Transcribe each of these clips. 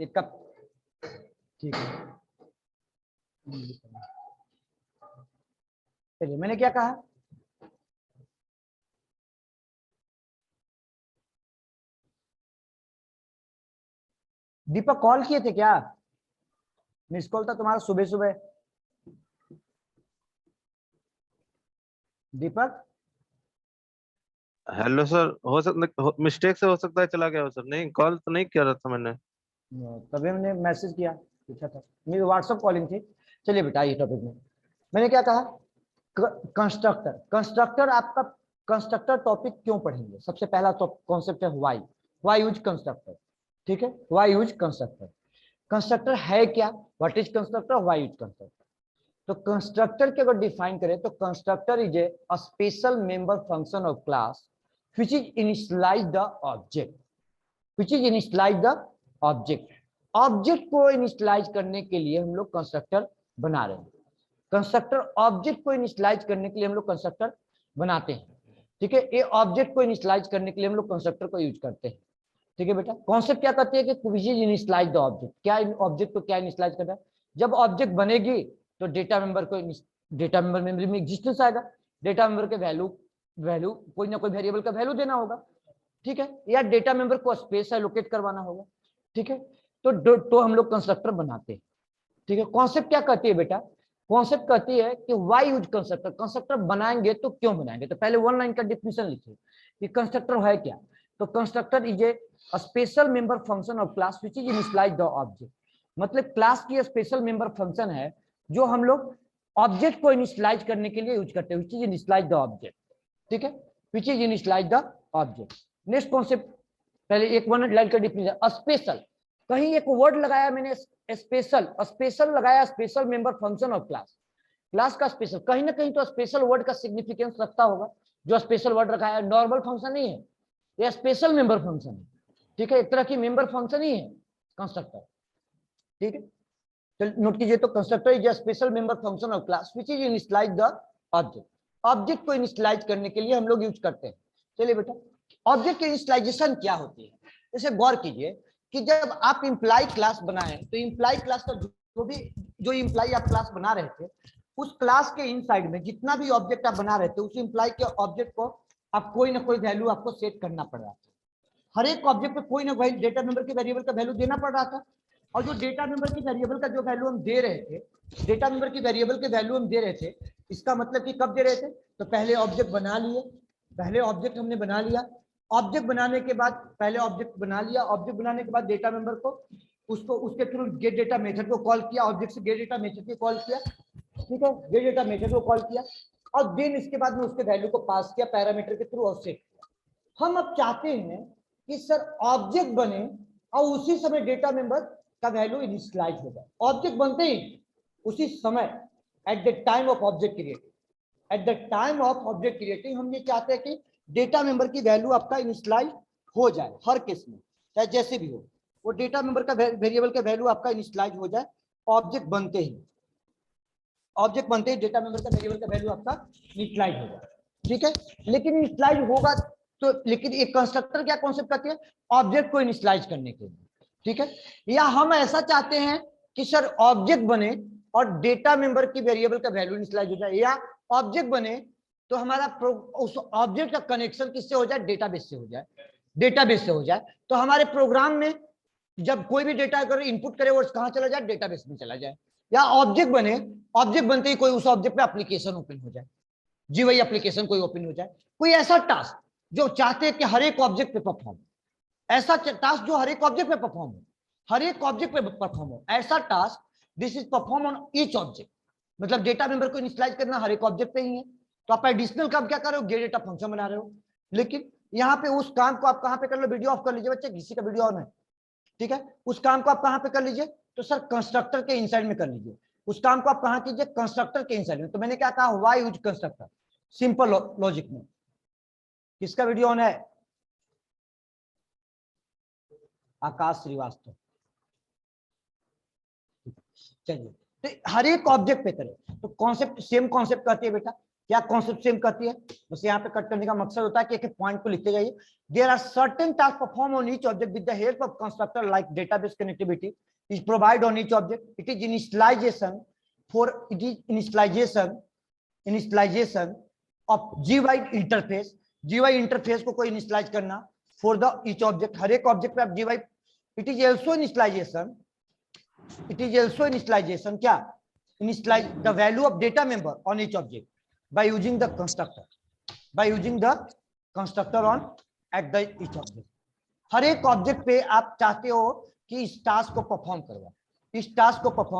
एक कप, ठीक है। चलिए, मैंने क्या कहा, दीपक कॉल किए थे क्या? मिस कॉल था तुम्हारा सुबह सुबह। दीपक, हेलो सर, हो सकता मिस्टेक से हो सकता है चला गया हो सर। नहीं, कॉल तो नहीं किया था मैंने। तभी मैंने मैसेज किया, पूछा था, मेरी व्हाट्सएप कॉलिंग थी। चलिए बेटा, ये टॉपिक में मैंने क्या कहा, कंस्ट्रक्टर। कंस्ट्रक्टर आपका, कंस्ट्रक्टर टॉपिक क्यों पढ़ेंगे? सबसे पहला कॉन्सेप्ट है व्हाई। व्हाई यूज कंस्ट्रक्टर, ठीक है। व्हाई यूज कंस्ट्रक्टर, कंस्ट्रक्टर है क्या, what is constructor, why use constructor. तो कंस्ट्रक्टर के अगर डिफाइन करें तो constructor is a special member function of class which is initialize the object, which is initialize the object। Object को initialize करने के लिए हम लोग कंस्ट्रक्टर बना रहे हैं। कंस्ट्रक्टर ऑब्जेक्ट को इनिशियलाइज करने के लिए हम लोग कंस्ट्रक्टर बनाते हैं, ठीक है। ये ऑब्जेक्ट को इनिशियलाइज करने के लिए हम लोग कंस्ट्रक्टर को यूज करते हैं, ठीक है बेटा। कॉन्सेप्ट क्या कहते हैं कि which is initialise the object, क्या ऑब्जेक्ट को क्या इनिशियलाइज करना है। जब ऑब्जेक्ट बनेगी तो डेटा मेंबर को, डेटा मेंबर मेमोरी में एग्जिस्टेंस आएगा, डेटा मेंबर के वैल्यू वैल्यू कोई ना कोई वेरिएबल का वैल्यू देना होगा, ठीक है, या डेटा मेंबर को स्पेस एलोकेट करवाना होगा, ठीक है। तो हम लोग कंस्ट्रक्टर बनाते हैं, ठीक है। कॉन्सेप्ट क्या कहती है बेटा, कॉन्सेप्ट कहती है कि व्हाई यूज कंस्ट्रक्टर। कंस्ट्रक्टर बनाएंगे तो क्यों बनाएंगे, तो पहले वन लाइन का डिफिनेशन लिखिए कि कंस्ट्रक्टर है क्या। तो constructor is a special member function of class which is initialise the object. मतलब क्लास की स्पेशल मेंबर फंक्शन है जो हम लोग ऑब्जेक्ट को इनिशियलाइज करने के लिए यूज करते हैं, which is initialise the object, ठीक है, which is initialise the object. Next concept, पहले एक वन लाइन का डिफिनेशन, स्पेशल, कहीं एक वर्ड लगाया मैंने स्पेशल, स्पेशल लगाया, special member function of class, class का स्पेशल, कहीं ना कहीं तो स्पेशल वर्ड का सिग्निफिकेंस रखता होगा। जो स्पेशल वर्ड रखा है, नॉर्मल फंक्शन नहीं है, यह स्पेशल मेंबर फंक्शन है, ठीक है। एक तरह की मेंबर फंक्शन ही है कंस्ट्रक्टर, ठीक है। तो नोट कीजिए, तो constructor is a special member function of class which is initialise the object. Object को इनिशियलाइज करने के लिए हम लोग यूज करते हैं। चलिए बेटा, ऑब्जेक्ट की इनिशियलाइजेशन क्या होती है, जैसे गौर कीजिए कि जब आप इंप्लाई क्लास बनाए तो इंप्लाई क्लास का जो इंप्लाई आप क्लास बना रहे थे, उस क्लास के इनसाइड में जितना भी ऑब्जेक्ट आप बना रहे थे, उस इंप्लाई के ऑब्जेक्ट को आप कोई ना कोई वैल्यू आपको सेट करना पड़ रहा था। हर एक ऑब्जेक्ट पे कोई ना कोई डेटा मेंबर के वेरिएबल का वैल्यू देना पड़ रहा था। और जो डेटा मेंबर की वेरिएबल का जो वैल्यू हम दे रहे थे, डेटा मेंबर की वेरिएबल के वैल्यू हम दे रहे थे, इसका मतलब कि कब दे रहे थे, तो पहले ऑब्जेक्ट बना लिए, पहले ऑब्जेक्ट हमने बना लिया, ऑब्जेक्ट बनाने के बाद, पहले ऑब्जेक्ट बना लिया, ऑब्जेक्ट बनाने के बाद डेटा मेंबर को, उसको उसके थ्रू गेट डेटा मेथड को कॉल किया, ऑब्जेक्ट से गेट डेटा मेथड को कॉल किया, ठीक है, गेट डेटा मेथड को कॉल किया, और देन इसके बाद में उसके वैल्यू को पास किया पैरामीटर के थ्रू और सेट किया। हम अब चाहते हैं कि सर ऑब्जेक्ट बने और उसी समय डेटा मेंबर का वैल्यू इनिशियलाइज हो जाए। ऑब्जेक्ट बनते ही उसी समय, eight the time of object creating, eight the time of object creating हम ये चाहते हैं कि डेटा मेंबर की वैल्यू आपका इनिशियलाइज हो जाए हर केस में, चाहे जैसे भी हो, वो डेटा मेंबर का वेरिएबल का वैल्यू आपका इनिशियलाइज हो जाए ऑब्जेक्ट बनते ही। ऑब्जेक्ट बनते ही डेटा मेंबर का वेरिएबल का वैल्यू आपका इनिशियलाइज हो जाए, ठीक है। लेकिन इनिशियलाइज होगा तो, लेकिन एक कंस्ट्रक्टर क्या कॉन्सेप्ट करती है, ऑब्जेक्ट को इनिशियलाइज करने के लिए, ठीक है। या हम ऐसा चाहते हैं कि सर ऑब्जेक्ट बने और डेटा मेंबर की वेरिएबल का वैल्यू इनिशियलाइज हो जाए, या ऑब्जेक्ट बने तो हमारा उस ऑब्जेक्ट का कनेक्शन किससे हो जाए, डेटाबेस से हो जाए, डेटाबेस से हो जाए, तो हमारे प्रोग्राम में जब कोई भी डेटा अगर इनपुट करे वो कहां चला जाए, डेटाबेस में चला जाए। या ऑब्जेक्ट बने, ऑब्जेक्ट बनते ही कोई उस ऑब्जेक्ट पे एप्लीकेशन ओपन हो जाए, जी वही एप्लीकेशन कोई ओपन हो जाए, कोई ऐसा टास्क जो चाहते हैं कि हर एक ऑब्जेक्ट पे परफॉर्म, ऐसा टास्क जो हर एक ऑब्जेक्ट पे परफॉर्म हो, हर एक ऑब्जेक्ट पे परफॉर्म हो, ऐसा task this is perform on each object. मतलब डेटा मेंबर को इनिशियलाइज करना हर एक ऑब्जेक्ट पे ही है, तो आप एडिशनल काम क्या कर रहे हो, गेट डेटा फंक्शन बना रहे हो। लेकिन यहाँ पे उस काम को आप कहां पे कर लो, वीडियो ऑफ कर लीजिए बच्चे, किसी का वीडियो ऑन है, ठीक है। उस काम को आप कहां पे कर लीजिए, तो सर कंस्ट्रक्टर के इनसाइड में कर लीजिए। उस काम को आप कहां कीजिए, कंस्ट्रक्टर के इनसाइड में। तो मैंने क्या कहा, why use constructor, simple logic में। किसका वीडियो ऑन है, आकाश श्रीवास्तव। चलिए, तो हर एक ऑब्जेक्ट पे करें तो कॉन्सेप्ट सेम कॉन्सेप्ट कहती है बेटा, क्या कॉन्सेप्ट सेम कहती है? बस यहाँ पे कट करने का मकसद होता है कि एक पॉइंट को लिखते जाइए। There are certain task perform on each object with the help of constructor like database connectivity is provide on each object. It is initialization initialization of GUI interface. GUI interface को कोई initialize करना for the each object, हर एक object पे आप GUI. It is also initialization, क्या? Initialize the value of data member on each object by using the constructor, on at the each object। हर एक object पे आप चाहते हो कि इस टास्क को परफॉर्म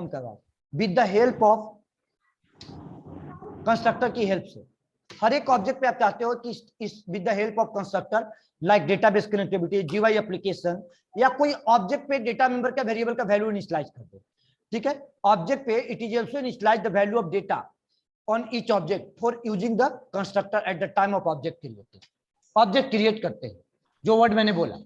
करवाओ with the help of constructor की हेल्प से। हर एक ऑब्जेक्ट पे आप चाहते हो कि इस with the help of constructor like database connectivity, GUI application, या कोई ऑब्जेक्ट पे डेटा मेंबर का वेरिएबल का वैल्यू इनिशियलाइज कर दो। ठीक है, ऑब्जेक्ट पे it is also initialize the value of data on each object for using the constructor at the time of object create. Object create करते हैं, जो वर्ड मैंने बोला।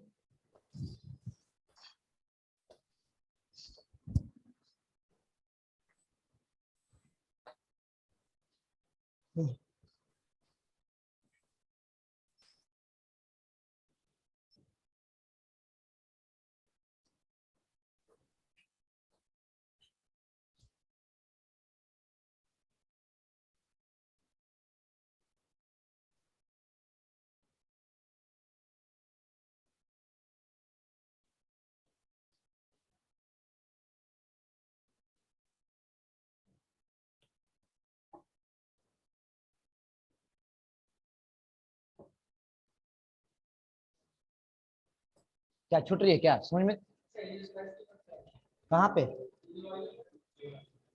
क्या छूट रही है क्या समझ में? कहाँ पे?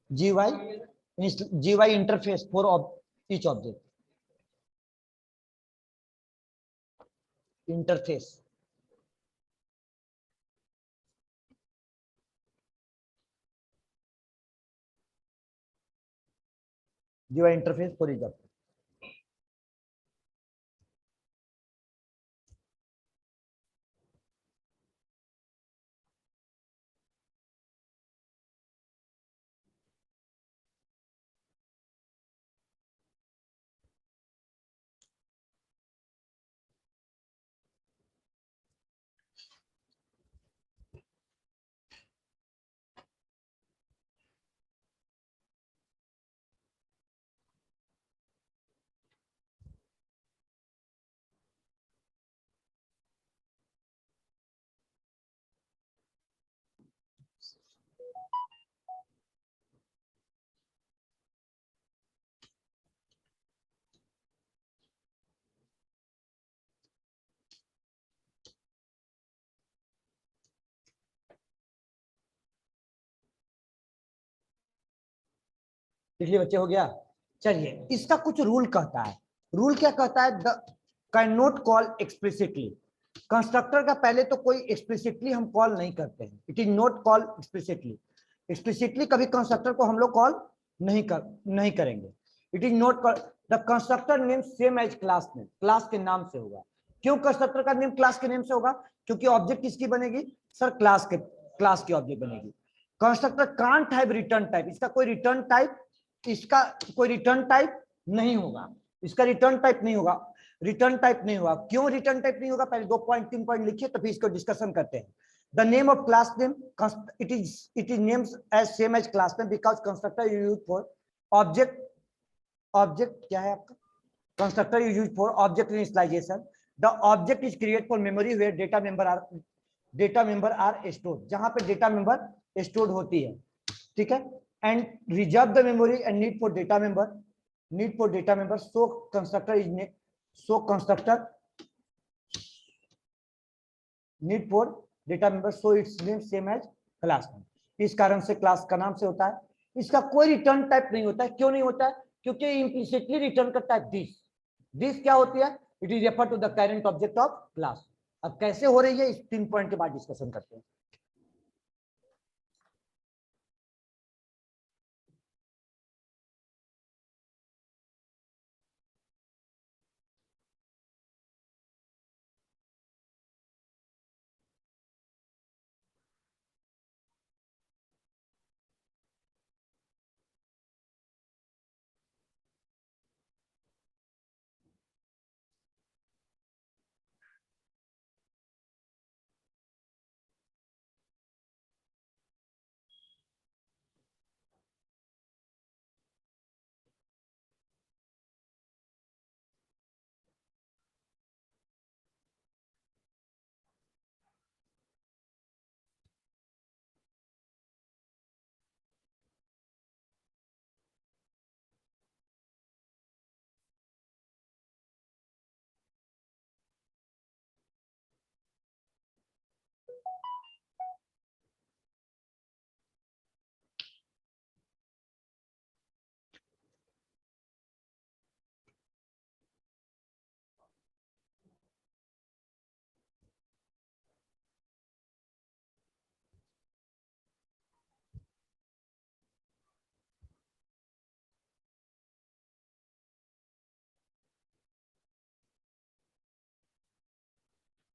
GY interface for each object, interface. GY interface for each object. इसलिए बच्चे हो गया। चलिए, इसका कुछ रूल कहता है। रूल क्या कहता है? The can not call explicitly. Constructor का पहले तो कोई एक्सप्लिसिटली हम कॉल नहीं करते हैं। It is not call explicitly. Explicitly कभी कंस्ट्रक्टर को हम लोग कॉल नहीं करेंगे। It is not call the constructor name same as class name. Class के नाम से होगा। क्यों कंस्ट्रक्टर का नेम क्लास के नेम से होगा? क्योंकि ऑब्जेक्ट किसकी बनेगी सर? क्लास की ऑब्जेक्ट बनेगी। Constructor can't have return type. इसका कोई रिटर्न टाइप नहीं होगा। क्यों रिटर्न टाइप नहीं होगा? पहले 2 पॉइंट 3 पॉइंट लिखिए तो फिर इसको डिस्कशन करते हैं। The name of class name, it is names as same as class name because constructor use for object क्या है आपका? Constructor use for object initialization. The object is create for memory where data member are stored. जहां पे data member stored होती है। ठीक है, and reserve the memory and need for data member so constructor need for data member so it's name same as class name. इस कारण से class का नाम से होता है। इसका कोई रिटर्न टाइप नहीं होता है। क्यों नहीं होता है? क्योंकि इम्प्लिसिटली रिटर्न करता है दिस क्या होती है? It is refer to the current object of class. अब कैसे हो रही है इस 3 पॉइंट के बाद डिस्कशन करते हैं।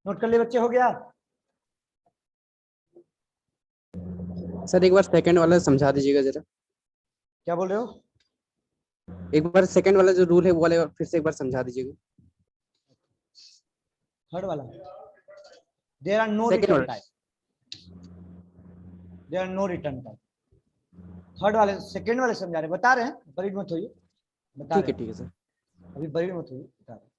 नोट कर ले बच्चे, हो गया? सर एक बार सेकंड वाला समझा दीजिएगा जरा। क्या बोल रहे हो? एक बार सेकंड वाला जो रूल है वो वाले फिर से एक बार समझा दीजिएगा। थर्ड वाला, there are no second return वाला। Type, there are no return type. Third वाले, सेकंड वाले समझा रहे, बता रहे हैं, बरीड मत होइए, बता रहे ठीक है सर। हैं, अभी बरीड मत होइए, बता रहे हैं।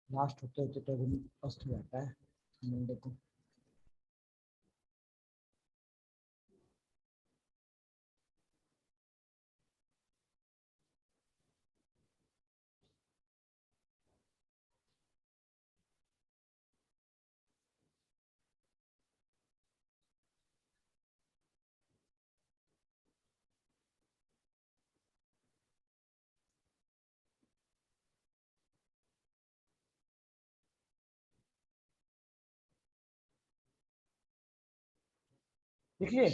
लास्ट होते होते तो अभी अस्त हो जाता है मंडे को। देखिए,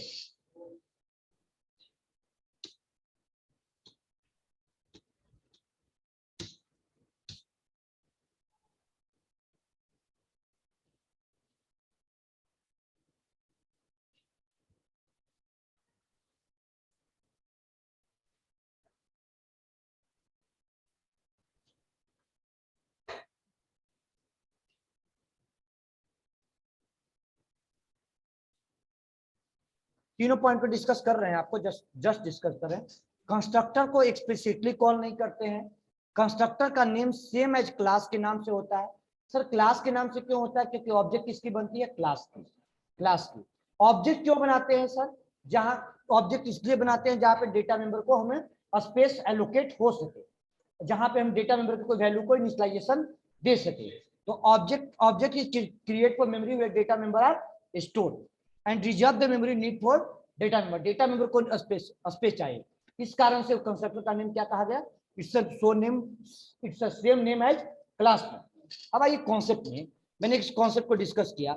तीनों पॉइंट पे डिस्कस कर रहे हैं, आपको जस्ट डिस्कस कर रहे हैं। कंस्ट्रक्टर को एक्सप्लिसिटली कॉल नहीं करते हैं। कंस्ट्रक्टर का नेम सेम एज क्लास के नाम से होता है। सर क्लास के नाम से क्यों होता है? क्योंकि ऑब्जेक्ट किसकी बनती है? क्लास की, क्लास की। ऑब्जेक्ट क्यों बनाते हैं सर? जहां ऑब्जेक्ट इसलिए बनाते हैं जहां पे डेटा मेंबर को हमें स्पेस एलोकेट हो सके, जहां पे हम डेटा मेंबर को कोई वैल्यू को इनिशियलाइजेशन दे सके। तो object is create for memory where data member are stored and reserve the memory need for data member. Data member को स्पेस चाहिए, इस कारण से कंस्ट्रक्टर का नेम क्या कहा गया? It's a same name as class में। अब आइए कॉन्सेप्ट में, मैंने इस कॉन्सेप्ट को डिस्कस किया,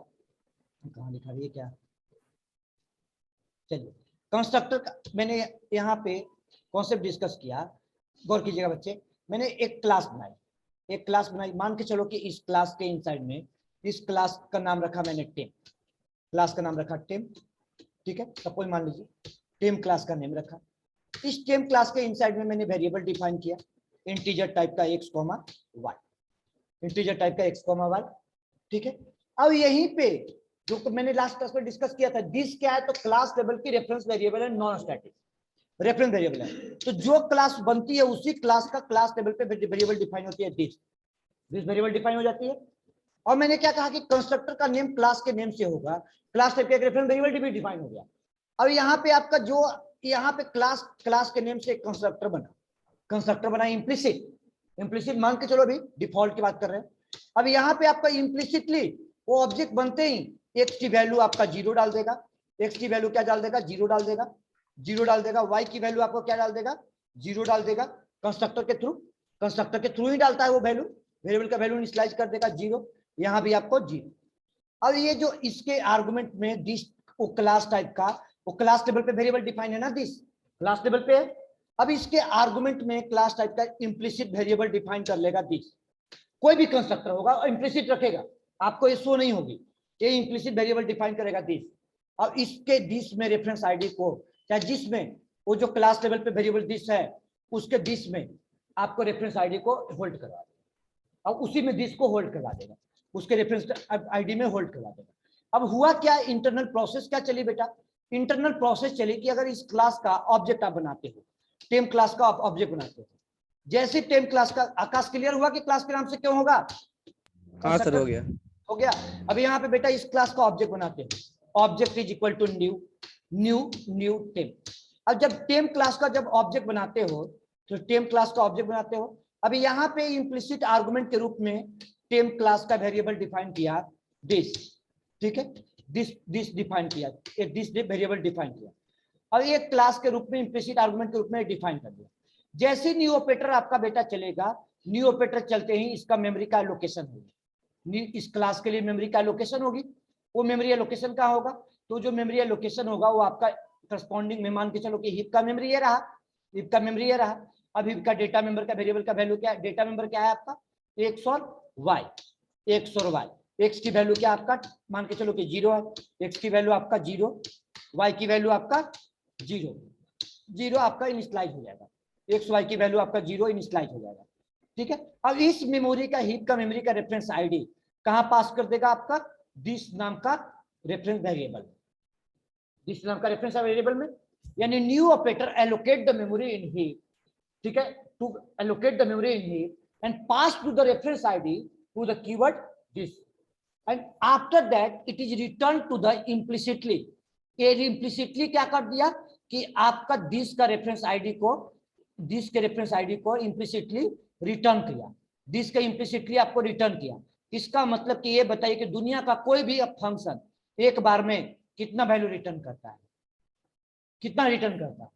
कहाँ लिखा है क्या? चलिए, कंस्ट्रक्टर का मैंने यहाँ पे कॉन्सेप्ट डिस्कस किया। गौर कीजिएगा बच्चे, मैंने एक क्लास बनाई, मान के चलो कि इस क्लास के इनसाइड में, इस क्लास का नाम रखा मैंने टेम, क्लास का नाम रखा टेम, ठीक है? सपोज मान लीजिए टेम क्लास का नेम रखा। इस टेम क्लास के इनसाइड में मैंने वेरिएबल डिफाइन किया, इंटीजर टाइप का x, y, इंटीजर टाइप का x, y, ठीक है? अब यहीं पे जो मैंने लास्ट क्लास में डिस्कस किया था, दिस क्या है? तो क्लास लेवल की रेफरेंस वेरिएबल है, नॉन स्टैटिक रेफरेंस वेरिएबल है। तो जो क्लास बनती है उसी क्लास का क्लास लेवल पे वेरिएबल डिफाइन होती है, दिस वेरिएबल डिफाइन हो जाती है। और मैंने क्या कहा कि कंस्ट्रक्टर का नेम क्लास के नेम से होगा, क्लास टाइप का एक रेफरेंस वेरिएबल भी डिफाइन हो गया। अब यहाँ पे आपका जो यहाँ पे क्लास के नेम से कंस्ट्रक्टर बना इम्प्लिसिट मान के चलो, अभी डिफॉल्ट की बात कर रहे हैं। अब यहाँ पे आपका इम्प्लिसिटली वो ऑब्जेक्ट बनते ही एक्स की वैल्यू आपका 0 डाल देगा, एक्स की वैल्यू क्या डाल देगा? 0 डाल देगा, 0 डाल देगा। वाई की वैल्यू आपको क्या डाल देगा? 0 डाल देगा। कंस्ट्रक्टर के थ्रू ही डालता है वो वैल्यू, वेरिएबल का वैल्यू इनिशियलाइज कर देगा 0, यहाँ भी आपको 0। अब ये जो इसके आर्गुमेंट में दिस, वो क्लास टाइप का, वो क्लास लेवल पे वेरिएबल डिफाइन है ना, दिस क्लास लेवल पे है। अब इसके आर्गुमेंट में क्लास टाइप का इंप्लिसिट वेरिएबल डिफाइन कर लेगा दिस। कोई भी कंस्ट्रक्टर होगा और इंप्लिसिट रखेगा, आपको ये शो नहीं होगी, ये इंप्लिसिट वेरिएबल डिफाइन करेगा दिस। अब इसके दिस में रेफरेंस आईडी को, चाहे जिसमें वो जो क्लास लेवल पे वेरिएबल दिस है उसके दिस में आपको रेफरेंस आईडी को होल्ड करवा देगा, अब उसी में दिस को होल्ड करवा देगा, उसके रेफरेंस आईडी में होल्ड करवा देगा। अब हुआ क्या? इंटरनल प्रोसेस क्या चली बेटा? इंटरनल प्रोसेस चली कि अगर इस क्लास का ऑब्जेक्ट आप बनाते हो, टेम क्लास का ऑब्जेक्ट बनाते हो, जैसे टेम क्लास का, आकाश क्लियर हुआ कि क्लास के नाम से क्यों होगा? हाँ सर, हो गया। हो गया। अब यहाँ पे बेटा इस क्लास का ऑब्जेक्ट बनाते हो, object is equal to new temp. अब जब टेम क्लास का जब ऑब्जेक्ट बनाते हो, तो टेम क्लास का ऑब्जेक्ट बनाते हो, अभी यहाँ पे इंप्लिसिट आर्गुमेंट के रूप में टेम क्लास का वेरिएबल डिफाइन किया दिस, ठीक है? दिस डिफाइन किया, एक दिस वेरिएबल डिफाइन किया, और एक क्लास के रूप में इंप्लिसिट आर्गुमेंट के रूप में डिफाइन कर दिया। जैसे न्यू ऑपरेटर आपका बेटा चलेगा, न्यू ऑपरेटर चलते ही इसका मेमोरी का एलोकेशन होगी, इस क्लास के लिए मेमोरी का एलोकेशन होगी। वो मेमोरी लोकेशन कहाँ होगा, तो जो मेमोरी लोकेशन होगा वो आपका करस्पॉन्डिंग में मान के चलो कि हीप का मेमोरी ये रहा, हीप का मेमोरी ये रहा। अब हीप का डेटा मेंबर का वेरिएबल का वैल्यू क्या है, डेटा मेंबर क्या है आपका एक्स और वाई, एक्स और वाई। एक्स की वैल्यू क्या आपका मान के चलो कि 0 है, एक्स की वैल्यू आपका 0, वाई की वैल्यू आपका 0, 0 आपका इनिशियलाइज हो जाएगा, एक्स वाई की वैल्यू आपका 0 इनिशियलाइज हो जाएगा। ठीक है, अब इस मेमोरी का हीप का मेमोरी का रेफरेंस आईडी कहां पास कर देगा आपका दिस नाम का रेफरेंस वेरिएबल, दिस नाम का रेफरेंस वेरिएबल में, यानी new operator allocate the memory in heap, ठीक है, to allocate the memory in heap and pass to the reference ID to the keyword this, and after that it is return to the implicitly, ये implicitly क्या कर दिया कि आपका this का reference ID को, दिस के रेफरेंस आईडी को इम्प्लिसिटली रिटर्न किया, दिस का इम्प्लिसिटली आपको रिटर्न किया। इसका मतलब कि ये बताइए कि दुनिया का कोई भी फंक्शन एक बार में कितना वैल्यू रिटर्न करता है, कितना रिटर्न करता है,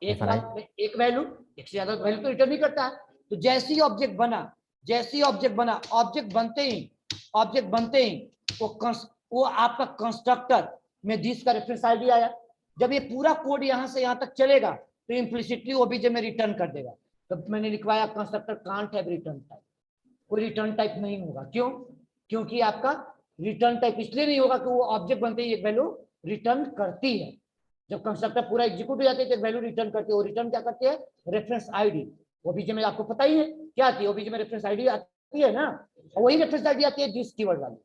एक बार में एक वैल्यू, एक से ज्यादा वैल्यू तो रिटर्न नहीं करता है। तो जैसी ऑब्जेक्ट बना, जैसी ऑब्जेक्ट बना, ऑब्जेक्ट बनते ही वो आपका कंस्ट्रक्टर में दिस का रेफरेंस आईडी आया। जब ये पूरा कोड यहां से यहां तक चलेगा तो इम्प्लिसिटली ओबीजे में रिटर्न कर देगा। तो मैंने लिखवाया constructor can't have return type, कोई रिटर्न टाइप नहीं होगा। क्यों? क्योंकि आपका रिटर्न टाइप इसलिए नहीं होगा कि वो ऑब्जेक्ट बनते ही एक वैल्यू रिटर्न करती है। जब कंस्ट्रक्टर पूरा एग्जीक्यूट हो जाते हैं तो वैल्यू रिटर्न करती है। वो रिटर्न क्या करती है? Reference ID. ओबीजे में आपको पता ही है क्या आती है, ओबीजे में रेफरेंस आईडी आती है ना, वही रेफरेंस आईडी आती है दिस कीवर्ड वाली।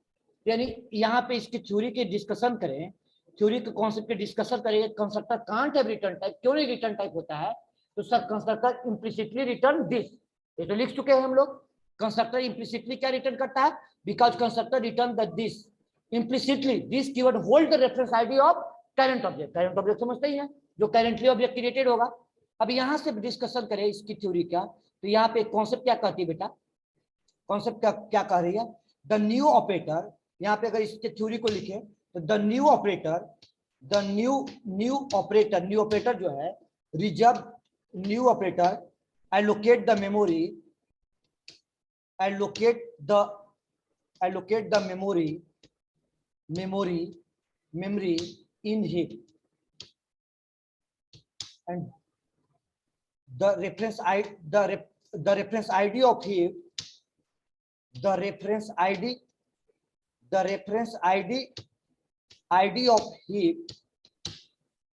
यानी यहाँ पे इसकी थ्योरी के डिस्कशन करें, थ्योरी के कॉन्सेप्ट के डिस्कशन करें, constructor can't have return type, क्यों नहीं रिटर्न टाइप होता है? तो sir constructor implicitly return this, ये तो लिख चुके हैं हम लोग। कंस्ट्रक्टर इम्प्लिसिटली क्या रिटर्न करता है? Because constructor return the this implicitly, this keyword hold the reference ID of current object. Current object समझते ही हैं, जो करंटली ऑब्जेक्ट क्रिएटेड होगा। अब यहां से डिस्कशन करें इसकी थ्योरी का, तो यहाँ पे कॉन्सेप्ट क्या कहती है बेटा, कॉन्सेप्ट क्या कह रही है? द न्यू ऑपरेटर, यहाँ पे अगर इसके थ्योरी को लिखे तो the new operator, the new operator जो है reserve, new operator allocate the memory, allocate the memory in heap, and the reference ID, the reference ID of heap, the reference ID of heap,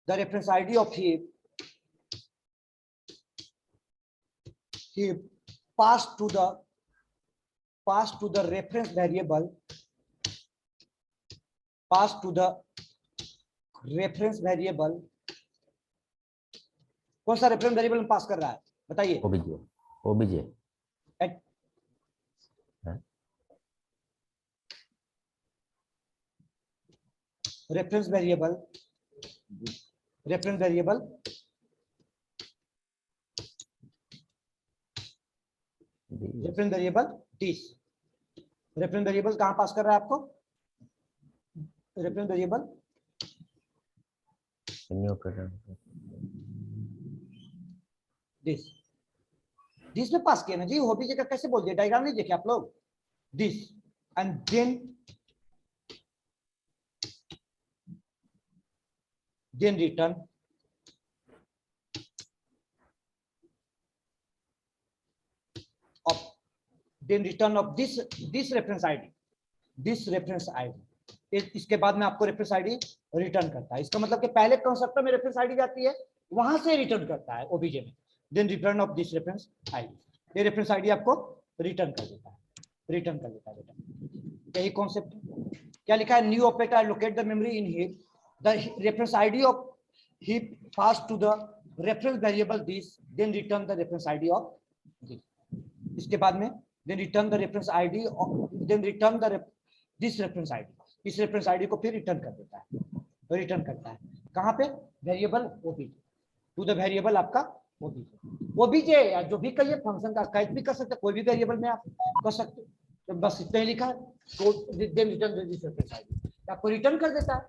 the reference ID of heap pass to the reference variable, pass to the reference variable। कौन सा reference variable में पास कर रहा है बताइए? OBJ reference variable, reference variable reference variable this, reference variable कहां पास कर रहा है आपको? रेफरेंस वेरिएबल दिस में पास किया ना जी। ओबीजे का कैसे बोल दिया? डायग्राम नहीं देखे आप लोग? This and then return of this reference ID, इसके बाद में आपको रेफरेंस आईडी रिटर्न करता है। इसका मतलब कि पहले कंस्ट्रक्टर में रेफरेंस आईडी जाती है, वहां से रिटर्न करता है ओबीजे में, then return of this reference ID, ये रेफरेंस आईडी आपको रिटर्न कर देता है, बेटा। यही कॉन्सेप्ट है। क्या लिखा है? New operator locate the memory in heap, the reference ID of heap pass to the reference variable this, then return the reference ID of this. इसके बाद में then return the reference ID, then return this reference ID, इस reference ID को फिर return कर देता है, return करता है कहां पे? Variable OBJ, to the variable आपका ओबीजे या जो भी कहिए फंक्शन का कैच भी कर सकते, कोई भी वेरिएबल में आप कर सकते। तो बस इतना ही लिखा है, then return this reference ID, आपको रिटर्न कर देता है।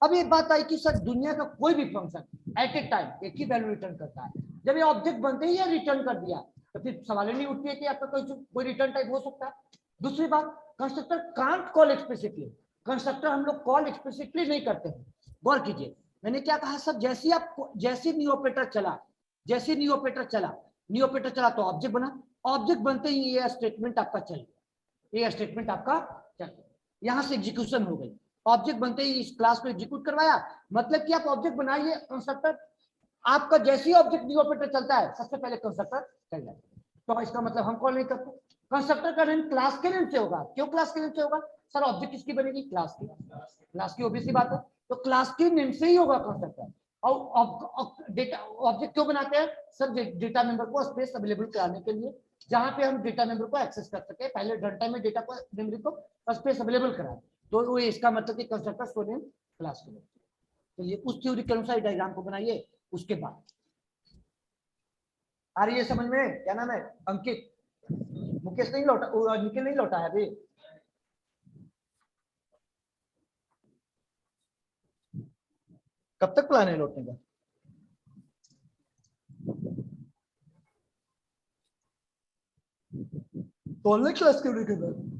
अब एक बात आई कि सर दुनिया का कोई भी फंक्शन एट ए टाइम एक ही वैल्यू रिटर्न करता है, जब ये ऑब्जेक्ट बनते ही रिटर्न कर दिया तो फिर सवाल नहीं उठती है कि आपका कोई रिटर्न टाइप हो सकता है। दूसरी बात, constructor can't call explicitly, constructor हम लोग कॉल एक्सप्लिसिटली नहीं करते हैं। गौर कीजिए मैंने क्या कहा सर, जैसे न्यू ऑपरेटर चला, न्यू ऑपरेटर चला तो ऑब्जेक्ट बना, ऑब्जेक्ट बनते ही ये स्टेटमेंट आपका चल गया, ये स्टेटमेंट आपका चल गया, यहां से एग्जीक्यूशन हो गई। ऑब्जेक्ट बनते ही इस क्लास को एग्जीक्यूट करवाया, मतलब कि आप ऑब्जेक्ट बनाइए, कंस्ट्रक्टर आपका जैसे ही ऑब्जेक्ट न्यू ऑपरेटर चलता है सबसे पहले कंस्ट्रक्टर चल जाता है। तो इसका मतलब हम कॉल नहीं करते। कंस्ट्रक्टर का नेम क्लास के नेम से होगा। क्यों क्लास के नेम से होगा सर? ऑब्जेक्ट किसकी बनेगी? क्लास की। क्लास की ओबीसी बात है, तो क्लास के नेम से ही होगा कंस्ट्रक्टर। और डेटा ऑब्जेक्ट क्यों बनाते हैं सर? डेटा मेंबर को स्पेस अवेलेबल कराने के लिए, जहां पे हम डेटा मेंबर को एक्सेस कर सके, पहले रन टाइम में डेटा को मेमोरी को स्पेस अवेलेबल कराए, तो वो इसका मतलब कि कंस्ट्रक्टर को नेम क्लास के नेम। तो ये उस थ्योरी के अनुसार डायग्राम को बनाइए। उसके बाद आ रही है समझ में? क्या नाम है? अंकित। मुकेश नहीं लौटा, निखिल नहीं लौटा है अभी। कब तक प्लान है लौटने का? तो ऑनलाइन क्लास क्यों नहीं कर रहा?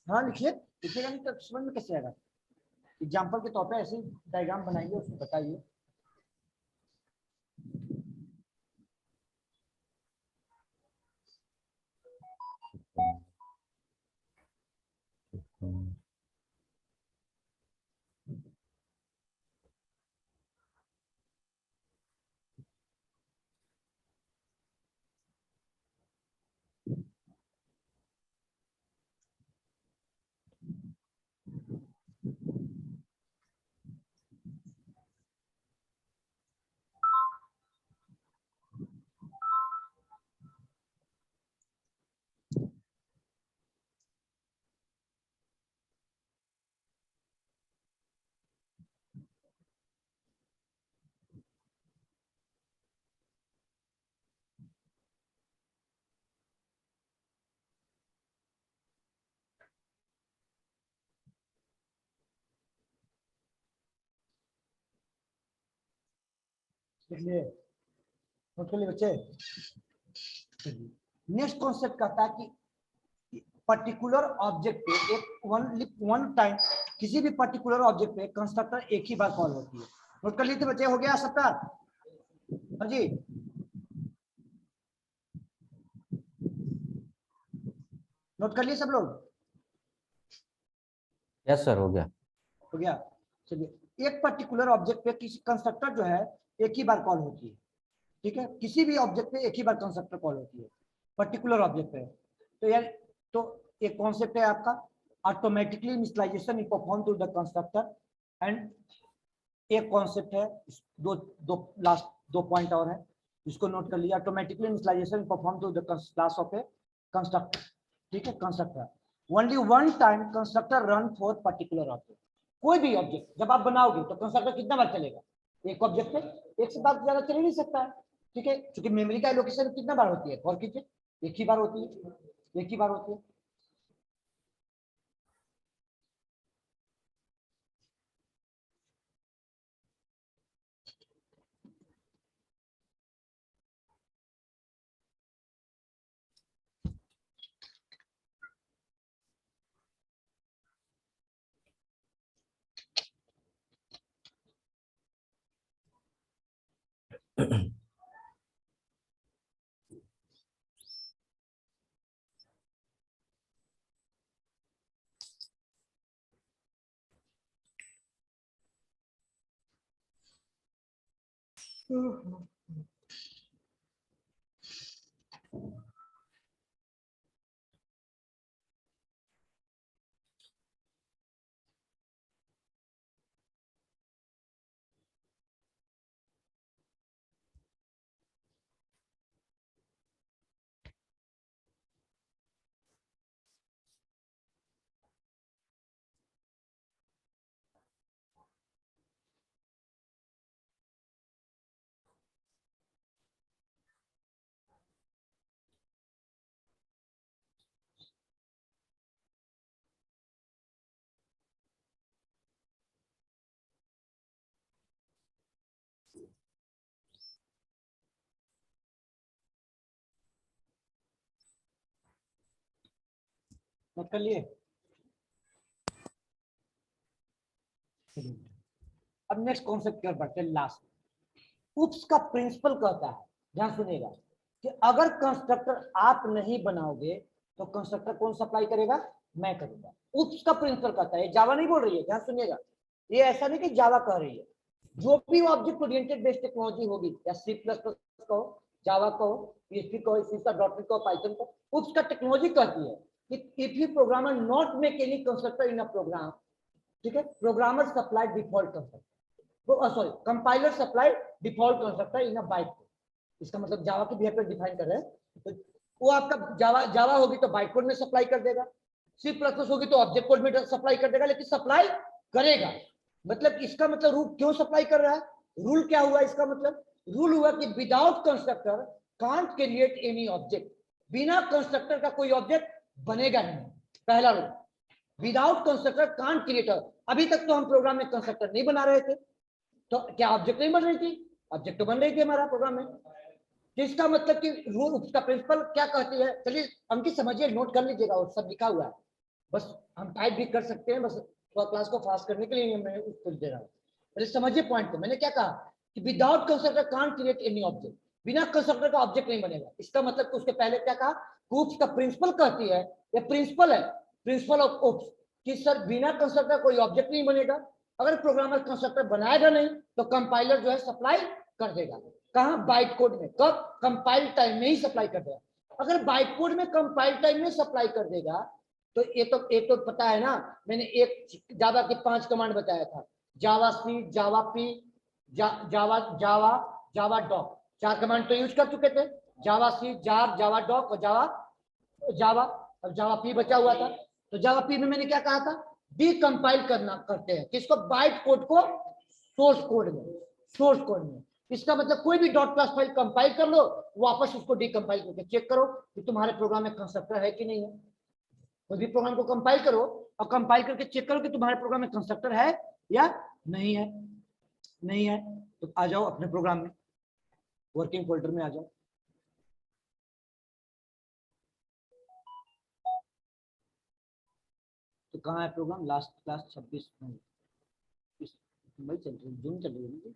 हाँ लिखिए, लिखिएगा नहीं तो समझ में कैसे आएगा? एग्जाम्पल के तौर पे ऐसे डायग्राम बनाइए, उसमें बताइए। लिख लिए? नोट कर लिए बच्चे? नेक्स्ट कॉन्सेप्ट कहता है कि पर्टिकुलर ऑब्जेक्ट पे एक वन टाइम किसी भी पर्टिकुलर ऑब्जेक्ट पे कंस्ट्रक्टर एक ही बार कॉल होती है। नोट कर लिए थे बच्चे? हो गया सबका? हाँ जी, नोट कर लिए सब लोग? यस सर, हो गया। हो गया। चलिए, एक पर्टिकुलर ऑब्जेक्ट पे किसी कंस्ट्रक्टर जो है एक ही बार कॉल होती है। ठीक है, किसी भी ऑब्जेक्ट पे एक ही बार कंस्ट्रक्टर कॉल होती है, पर्टिकुलर ऑब्जेक्ट पे। तो यार, तो एक कॉन्सेप्ट है आपका automatically initialization is perform to the constructor. And एक कॉन्सेप्ट है, दो दो लास्ट दो पॉइंट और है, जिसको नोट कर लिया। Automatically initialization perform to the class of a constructor. ठीक है, constructor only one time constructor run for particular object. कोई भी ऑब्जेक्ट जब आप बनाओगे तो कंस्ट्रक्टर कितना बार चलेगा? एक ऑब्जेक्ट पे एक से बार ज्यादा चल ही नहीं सकता है। ठीक है, क्योंकि मेमोरी का एलोकेशन कितना बार होती है? और कीजिए, एक ही बार होती है, एक ही बार होती है। नोट कर लिए। अब नेक्स्ट कॉन्सेप्ट की ओर बढ़ते हैं, लास्ट। उप्स का प्रिंसिपल कहता है, ध्यान सुनिएगा, कि अगर कंस्ट्रक्टर आप नहीं बनाओगे तो कंस्ट्रक्टर कौन सप्लाई करेगा? मैं करूंगा। उप्स का प्रिंसिपल कहता है, जावा नहीं बोल रही है, ध्यान सुनिएगा, ये ऐसा नहीं कि जावा कह रही है, जो भी ऑब्जेक्ट ओरिएंटेड बेस्ड टेक्नोलॉजी होगी, या सी प्लस प्लस कहो, जावा कहो, पीएचपी कहो, सी का डॉट कहो, पाइथन कहो, उप्स का टेक्नोलॉजी कहती है कि if you programmer not make any constructor in a program, ठीक है, programmer supply default constructor, sorry, compiler supply default constructor in a byte code. इसका मतलब जावा की बिहेवियर डिफाइन कर रहे हैं, तो वो आपका जावा होगी तो बाइट कोड में सप्लाई कर देगा, सी प्लस प्लस होगी तो ऑब्जेक्ट कोड में सप्लाई कर देगा, लेकिन सप्लाई करेगा। मतलब इसका मतलब रूल क्यों सप्लाई कर रहा है? रूल क्या हुआ इसका मतलब? रूल हुआ कि without constructor can't create any object, बिना कंस्ट्रक्टर का कोई ऑब्जेक्ट बनेगा नहीं, पहला rule. Without constructor can't creator. अभी तक तो हम प्रोग्राम में कंस्ट्रक्टर नहीं बना रहे थे, तो क्या ऑब्जेक्ट नहीं बन रही थी? ऑब्जेक्ट तो बन रही थी हमारा प्रोग्राम में। इसका मतलब कि रूल, उसका प्रिंसिपल क्या कहती है, चलिए अंकित समझिए, नोट कर लीजिएगा, और सब लिखा हुआ है, बस हम टाइप भी कर सकते हैं, बस थोड़ा क्लास को फास्ट करने के लिए मैं उसको दे रहा हूँ। पहले समझिए पॉइंट को, मैंने क्या कहा कि without constructor can't create any object, बिना कंस्ट्रक्टर का ऑब्जेक्ट नहीं बनेगा। इसका मतलब कि उसके पहले क्या कहा, कूप्स का प्रिंसिपल कहती है, ये प्रिंसिपल है, प्रिंसिपल ऑफ कूप्स, कि सर बिना कंस्ट्रक्टर कोई ऑब्जेक्ट नहीं बनेगा। अगर प्रोग्रामर कंस्ट्रक्टर बनाएगा नहीं तो कंपाइलर जो है सप्लाई कर देगा। कहाँ? बाइट कोड में। कब? कंपाइल टाइम में ही सप्लाई कर देगा। अगर बाइट कोड में कंपाइल टाइम में सप्लाई कर देगा तो ये तो पता है ना, मैंने एक जावा के 5 कमांड बताया था, जावा सी, जावा पी, जावा जावा जावा डॉक, 4 कमांड तो यूज कर चुके थे, जावा सी, जार, जावा डॉक और जावा और जावा पी बचा हुआ था। तो जावा पी में मैंने क्या कहा था, डीकंपाइल करते हैं किसको? बाइट कोड को सोर्स कोड में। इसका मतलब कोई भी डॉट क्लास फाइल कंपाइल कर लो, वापस उसको डीकंपाइल करके चेक करो कि तुम्हारे प्रोग्राम में कंस्ट्रक्टर है कि नहीं है। कोई भी प्रोग्राम को कंपाइल करो और कंपाइल करके चेक करो कि तुम्हारे प्रोग्राम में कंस्ट्रक्टर है या नहीं है। नहीं है तो आ जाओ अपने प्रोग्राम में, वर्किंग फोल्डर में आ जाओ। तो कहाँ है प्रोग्राम? लास्ट क्लास 26 मई चल रही है, जून चल रही है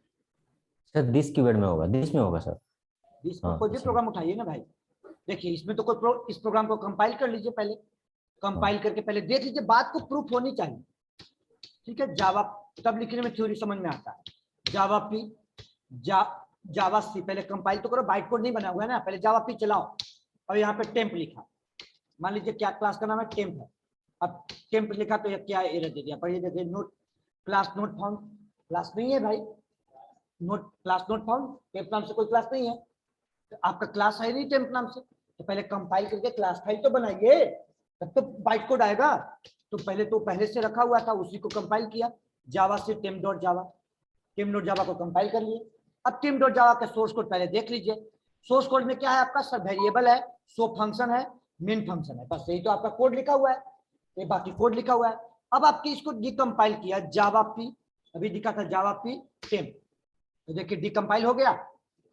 सर 20 कीवर्ड में होगा, 20 में होगा सर। 20 हाँ, कोई भी प्रोग्राम उठाइए ना भाई। देखिए इसमें तो कोई इस प्रोग्राम को कंपाइल कर लीजिए, पहले कंपाइल करके पहले देख लीजिए, बात को प्रूफ होनी चाहिए, ठीक है। जावा तब लिखने में थ्योरी समझ में आता है। जावा पी, जावा सी, पहले कंपाइल तो करो, बाइट कोड नहीं बना हुआ है ना, पहले जावा पी चलाओ और यहाँ पे टेम्प लिखा, मान लीजिए क्या क्लास का नाम है, टेम्प है। अब टेम्प लिखा तो क्या एरर दे दिया, पर ये देखिए note class not found, class नहीं है भाई, note class not found, temp नाम से कोई क्लास नहीं है, तो आपका क्लास है नहीं टेम्प नाम से। तो पहले कंपाइल करके क्लास फाइल तो बनाइए, तब तो बाइट कोड आएगा। तो पहले से रखा हुआ था, उसी को कंपाइल किया, जावा से टेम्प डॉट जावा को कंपाइल कर लिए। अब टेम्प डॉट जावा का सोर्स कोड पहले देख लीजिए। सोर्स कोड में क्या है आपका? सब वेरिएबल है, सो फंक्शन है, मेन फंक्शन है, बस यही तो आपका कोड लिखा हुआ है, ये बाकी कोड लिखा हुआ है। अब आपकी इसको डिकंपाइल किया, जावा पी, अभी दिखा था जावा पी टेम्प, तो देखिए डिकंपाइल हो गया,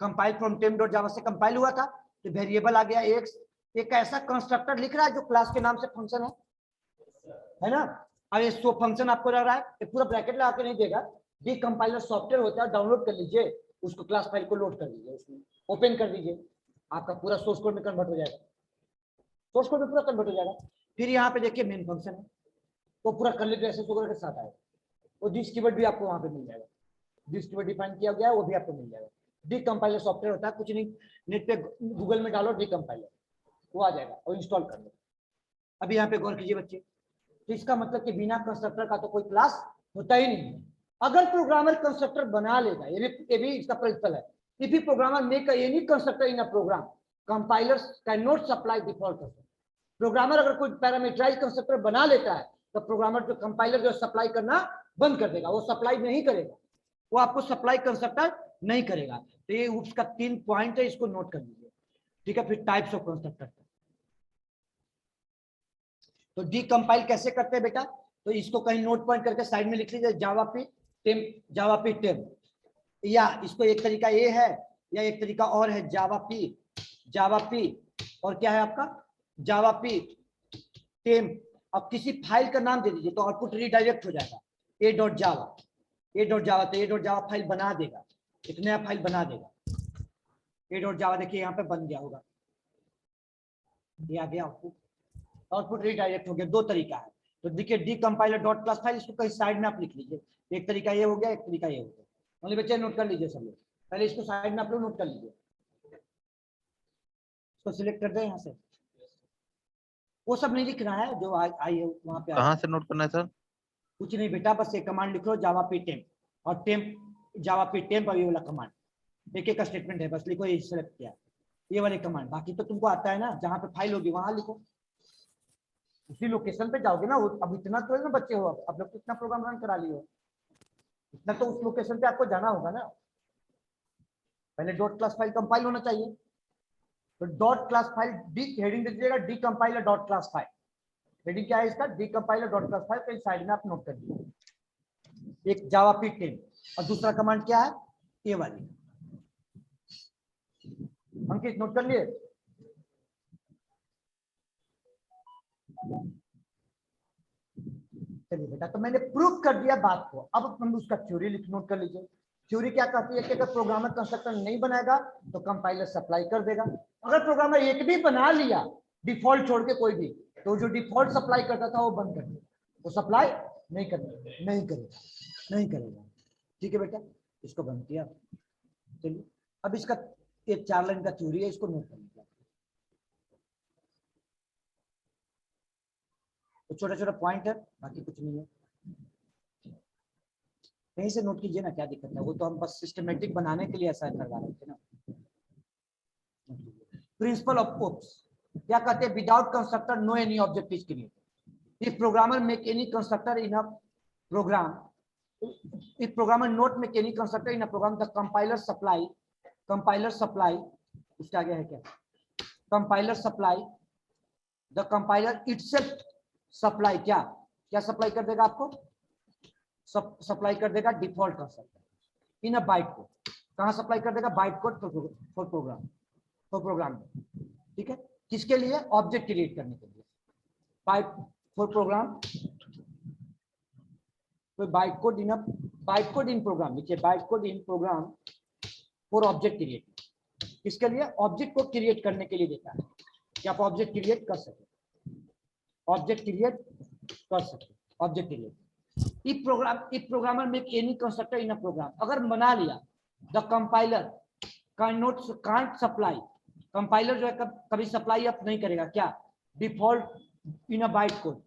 कंपाइल फ्रॉम टेम्प डॉट जावा से कंपाइल हुआ था, तो वेरिएबल आ गया एक ऐसा कंस्ट्रक्टर लिख रहा है जो क्लास के नाम से फंक्शन है ना। अब ये सो फंक्शन आपको लग रहा है, ये पूरा ब्रैकेट लगा के नहीं देगा, डीकंपाइलर सॉफ्टवेयर होता है, डाउनलोड कर लीजिए, उसको क्लास फाइल को लोड कर दीजिए, उसमें ओपन कर दीजिए, आपका पूरा सोर्स कोड में कन्वर्ट हो जाएगा, सोर्स कोड में पूरा कन्वर्ट हो जाएगा। फिर यहाँ पे देखिए मेन फंक्शन है, वो पूरा कर्ली ब्रेसेस वगैरह के साथ आएगा, वो दिस कीवर्ड भी आपको वहाँ पे मिल जाएगा, दिस कीवर्ड डिफाइन किया गया है वो भी आपको मिल जाएगा। डीकम्पाइलर सॉफ्टवेयर होता है, कुछ नहीं, नेट पे गूगल में डालो डीकम्पाइलर, वो आ जाएगा और इंस्टॉल कर लो। अभी यहाँ पे गौर कीजिए बच्चे, तो इसका मतलब कि बिना कंस्ट्रक्टर का तो कोई क्लास होता ही नहीं है। अगर प्रोग्रामर कंस्ट्रक्टर बना लेगा, ये भी इसका प्रिंसिपल है, if the programmer make any constructor in a program, compilers can not supply default constructor. Programmer अगर कोई पैरामीटराइज कंस्ट्रक्टर बना लेता है तो प्रोग्रामर जो कंपाइलर जो सप्लाई करना बंद कर देगा, वो सप्लाई नहीं करेगा, वो आपको सप्लाई कंस्ट्रक्टर नहीं करेगा। तो ये उसका 3 पॉइंट है, इसको नोट कर लीजिए, ठीक है। फिर टाइप्स ऑफ कंस्ट्रक्टर, तो डीकंपाइल कैसे करते हैं बेटा, तो इसको कहीं नोट पॉइंट करके साइड में लिख लीजिए, जावा पी टेम, या इसको एक तरीका ये है या एक तरीका और है, जावा पी और क्या है आपका जावा पी टेम। अब किसी फाइल का नाम दे दीजिए तो आउटपुट रीडायरेक्ट हो जाएगा a.java, तो a.java फाइल बना देगा, एक नया फाइल बना देगा a.java। देखिए यहाँ पे बन गया होगा, ये आ गया आउटपुट रीडायरेक्ट हो गया। 2 तरीका है, तो देखिए डीकंपाइलर डॉट क्लास फाइल, इसको कहीं साइड में आप लिख लीजिए, एक तरीका ये हो गया, एक तरीका ये हो गया। मतलब बच्चे नोट कर लीजिए सब लोग, पहले इसको साइड में आप लोग नोट कर लीजिए, इसको सिलेक्ट कर दें यहाँ से, वो सब नहीं लिखना है जो आई है वहां पे कहाँ से नोट करना है सर? कुछ नहीं बेटा, बस ये कमांड लिख लो जावा पी टेम्प, और जावा पी टेम्प और ये वाला कमांड, एक एक का स्टेटमेंट है, बस लिखो ये सिलेक्ट किया, ये वाले कमांड। बाकी तो तुमको आता है ना, जहाँ पे फाइल होगी वहां लिखो, उसी लोकेशन पे जाओगे ना। अब इतना तो है ना बच्चे हो, अब लोग कितना प्रोग्राम रन करा लिए हो, इतना तो उस लोकेशन पे आपको जाना होगा ना। पहले डॉट क्लास फाइल कंपाइल होना चाहिए, तो dot class file the heading दे दीजिएगा, decompiler dot class file. Heading क्या है इसका, डीकंपाइलर डॉट क्लास फाइल, कहीं साइड में आप नोट कर दीजिए। एक जावा पी टेन और दूसरा कमांड क्या है, ये वाली। अंकित नोट कर लिए? चलिए बेटा, तो मैंने प्रूव कर दिया बात को, अब हम उसका थ्योरी नोट कर लीजिए। थ्योरी क्या कहती है कि अगर प्रोग्रामर कंस्ट्रक्टर नहीं बनाएगा तो कंपाइलर सप्लाई कर देगा। अगर प्रोग्रामर एक भी बना लिया डिफॉल्ट छोड़ के कोई भी, तो जो डिफॉल्ट सप्लाई करता था वो बंद कर देगा, वो सप्लाई नहीं करेगा। ठीक है बेटा, इसको बंद किया। चलिए अब इसका एक 4 लाइन का थ्योरी है, इसको नोट कर लीजिए। तो छोटा छोटा पॉइंट है, बाकी कुछ नहीं है, कहीं से नोट कीजिए ना, क्या दिक्कत है, वो तो हम बस सिस्टमेटिक बनाने के लिए ऐसा करवा रहे थे ना। प्रिंसिपल ऑफ ओप्स क्या कहते हैं, without constructor no any object is created. If programmer make any constructor in a program, if programmer not make any constructor in a program, the compiler supply, उसका आगे है क्या, द कंपाइलर इटसेल्फ सप्लाई, क्या supply कर देगा आपको, supply कर देगा default constructor in a byte code. कहां सप्लाई कर देगा, बाइट कोड फॉर प्रोग्राम, ठीक है। किसके लिए, ऑब्जेक्ट क्रिएट करने के लिए, बाइट फॉर प्रोग्राम, तो बाइट कोड इन प्रोग्राम, नीचे byte code in program for object create, किसके लिए, ऑब्जेक्ट को क्रिएट करने के लिए देता है कि आप ऑब्जेक्ट क्रिएट कर सके, object create. if programmer make any constructor in a program, अगर बना लिया, the compiler can't supply, compiler जो है कभी सप्लाई अप नहीं करेगा, क्या, default in a byte code,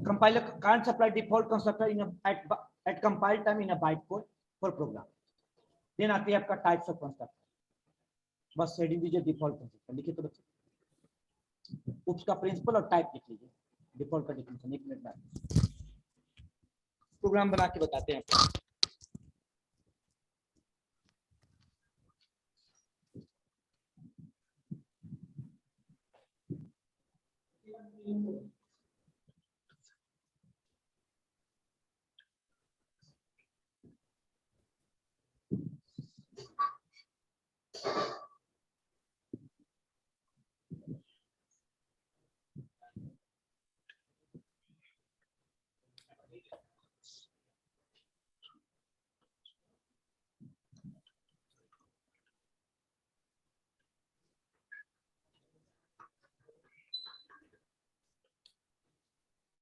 compiler can't supply default constructor in a at compile time in a byte code for program। Then आती है आपका टाइप्स ऑफ कंस्ट्रक्टर, बस हेडिंग दीजिए डिफॉल्ट कंस्ट्रक्टर, लिखिए तो बच्चे उसका प्रिंसिपल और टाइप लिख लीजिए, डिफॉल्ट का डिफिनेशन। 1 मिनट बाद प्रोग्राम बना के बताते हैं आपको।